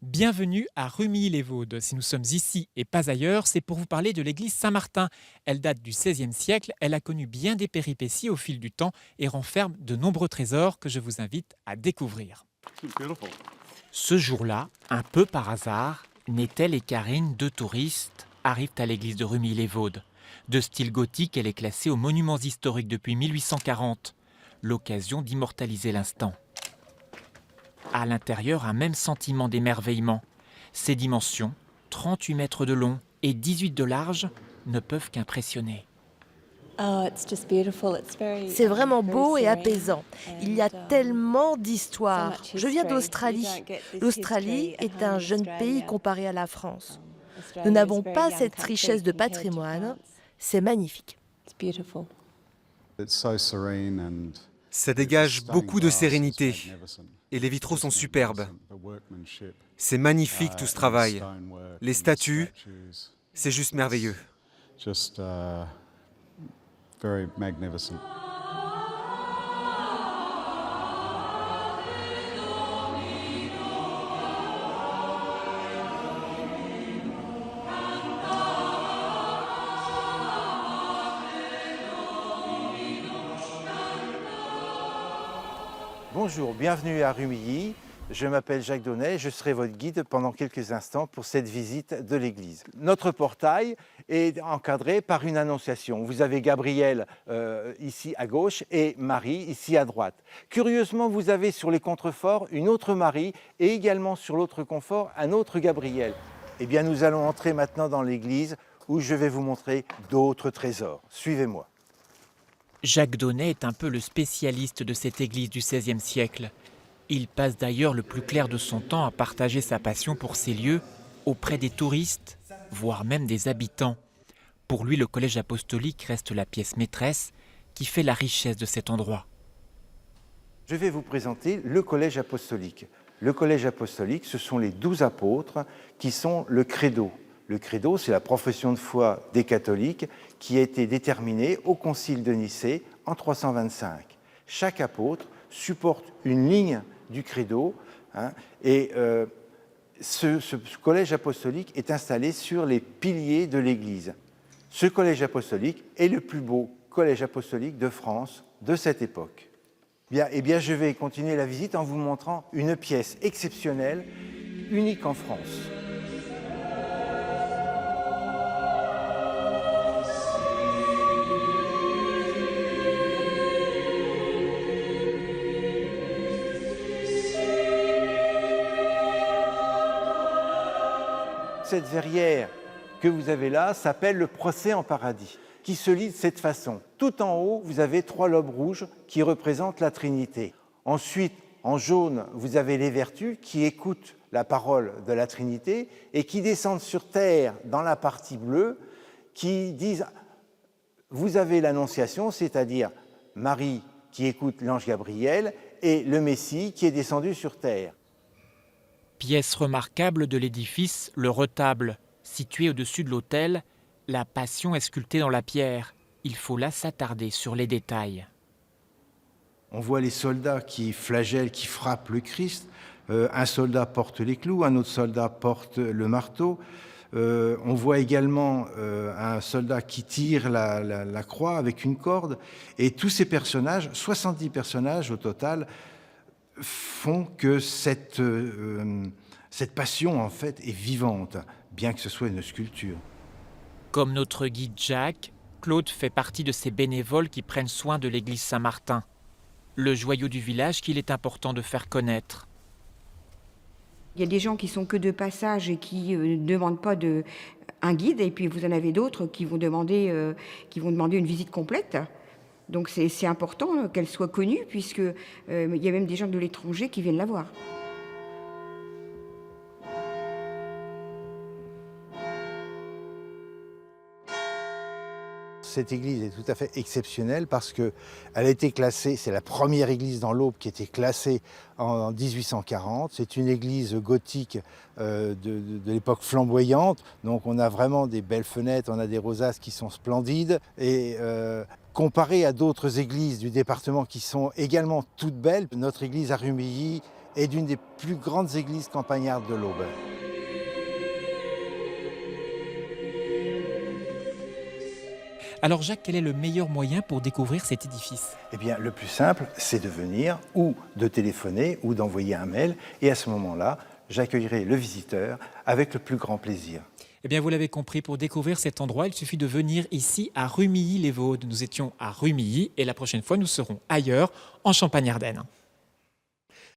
Bienvenue à Rumilly-les-Vaudes. Si nous sommes ici et pas ailleurs, c'est pour vous parler de l'église Saint-Martin. Elle date du XVIe siècle, elle a connu bien des péripéties au fil du temps et renferme de nombreux trésors que je vous invite à découvrir. Ce jour-là, un peu par hasard, Nétel et Karine, deux touristes, arrivent à l'église de Rumilly-les-Vaudes. De style gothique, elle est classée aux monuments historiques depuis 1840. L'occasion d'immortaliser l'instant. À l'intérieur, un même sentiment d'émerveillement. Ses dimensions, 38 mètres de long et 18 de large, ne peuvent qu'impressionner. C'est vraiment beau et apaisant. Il y a tellement d'histoires. Je viens d'Australie. L'Australie est un jeune pays comparé à la France. Nous n'avons pas cette richesse de patrimoine. C'est magnifique. Ça dégage beaucoup de sérénité et les vitraux sont superbes. C'est magnifique tout ce travail. Les statues, c'est juste merveilleux. Bonjour, bienvenue à Rumilly. Je m'appelle Jacques Donnet, je serai votre guide pendant quelques instants pour cette visite de l'église. Notre portail est encadré par une annonciation. Vous avez Gabriel ici à gauche et Marie ici à droite. Curieusement, vous avez sur les contreforts une autre Marie et également sur l'autre confort un autre Gabriel. Eh bien, nous allons entrer maintenant dans l'église où je vais vous montrer d'autres trésors. Suivez-moi. Jacques Donnet est un peu le spécialiste de cette église du XVIe siècle. Il passe d'ailleurs le plus clair de son temps à partager sa passion pour ces lieux auprès des touristes, voire même des habitants. Pour lui, le collège apostolique reste la pièce maîtresse qui fait la richesse de cet endroit. Je vais vous présenter le collège apostolique. Le collège apostolique, ce sont les 12 apôtres qui sont le credo. Le credo, c'est la profession de foi des catholiques qui a été déterminée au concile de Nicée en 325. Chaque apôtre supporte une ligne du credo et ce collège apostolique est installé sur les piliers de l'Église. Ce collège apostolique est le plus beau collège apostolique de France de cette époque. Bien, je vais continuer la visite en vous montrant une pièce exceptionnelle, unique en France. Cette verrière que vous avez là s'appelle le procès en paradis, qui se lit de cette façon. Tout en haut, vous avez 3 lobes rouges qui représentent la Trinité. Ensuite, en jaune, vous avez les vertus qui écoutent la parole de la Trinité et qui descendent sur terre dans la partie bleue, qui disent « Vous avez l'Annonciation », c'est-à-dire Marie qui écoute l'ange Gabriel et le Messie qui est descendu sur terre. Pièce remarquable de l'édifice, le retable, situé au-dessus de l'autel, la Passion est sculptée dans la pierre. Il faut là s'attarder sur les détails. On voit les soldats qui flagellent, qui frappent le Christ. Un soldat porte les clous, un autre soldat porte le marteau. On voit également un soldat qui tire la croix avec une corde. Et tous ces personnages, 70 personnages au total, font que cette passion, en fait, est vivante, bien que ce soit une sculpture. Comme notre guide Jacques, Claude fait partie de ces bénévoles qui prennent soin de l'église Saint-Martin, le joyau du village qu'il est important de faire connaître. Il y a des gens qui sont que de passage et qui ne demandent pas un guide, et puis vous en avez d'autres qui vont demander une visite complète. Donc c'est important qu'elle soit connue, puisqu'il y a même des gens de l'étranger qui viennent la voir. Cette église est tout à fait exceptionnelle parce qu'elle a été classée, c'est la première église dans l'Aube qui a été classée en 1840. C'est une église gothique de l'époque flamboyante, donc on a vraiment des belles fenêtres, on a des rosaces qui sont splendides. Et comparée à d'autres églises du département qui sont également toutes belles, notre église à Rumilly est d'une des plus grandes églises campagnardes de l'Aube. Alors Jacques, quel est le meilleur moyen pour découvrir cet édifice? Eh bien, le plus simple, c'est de venir ou de téléphoner ou d'envoyer un mail. Et à ce moment-là, j'accueillerai le visiteur avec le plus grand plaisir. Eh bien, vous l'avez compris, pour découvrir cet endroit, il suffit de venir ici à Rumilly-les-Vaudes. Nous étions à Rumilly et la prochaine fois, nous serons ailleurs, en Champagne-Ardenne.